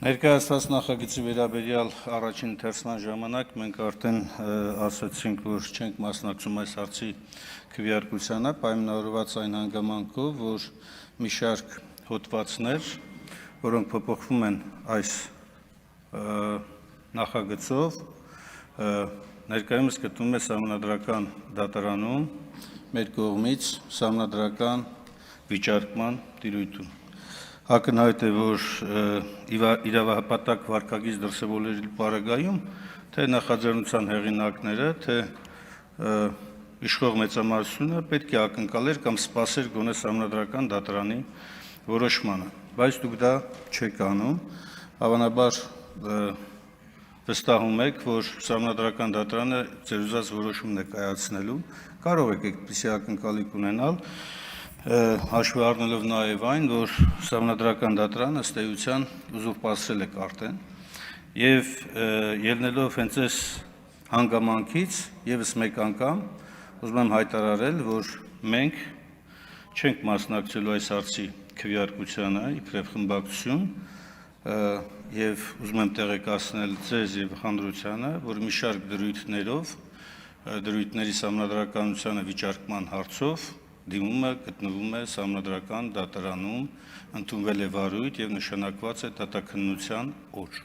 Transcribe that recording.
Ներկայացված նախագծի վերաբերյալ առաջին ընթերցման ժամանակ մենք արդեն ասացինք, որ չենք մասնակցում այս հարցի քվեարկությանը, պայմանավորված այն հանգամանքով, որ մի շարք հոդվածներ, որոնք փոփոխվում են այս նախագծով, ներկայումս գտնվում է Սահմանադրական դատարանում մեր կողմից սահմանադրական վիճարկման տիրույթում։ Ակնհայտ է, որ իրավահպատակ վարքագիծ դրսևորելու պարագայում թե նախաձեռնության հեղինակները, թե իշխող մեծամասնությունը պետք է ակնկալեր կամ սպասեր գոնե Սահմանադրական դատարանի որոշմանը, բայց դուք դա չեք անում, հավանաբար վստահում եք, որ Սահմանադրական դատարանը ձեր ուզած որոշումն է կայացնելու, կարող եք այդպիսի ակնկալիք ունենալ, հաշվի առնելով նաև այն, որ Սահմանադրական դատարանը ըստ էության ուզուրպացրել եք արդեն եւ ելնելով հենց այս հանգամանքից եւս մեկ անգամ ուզում եմ հայտարարել, որ մենք չենք մասնակցելու այս հարցի քվեարկությանը իբրև խմբակցություն եւ ուզում եմ տեղեկացնել ձեզ եւ հանրությանը, որ մի շարք դրույթների սահմանադրականությանը վիճարկման հարցով դիմումը գտնվում է Սահմանադրական դատարանում, ընդունվել է վարույթ եւ նշանակված է դատաքննության օր։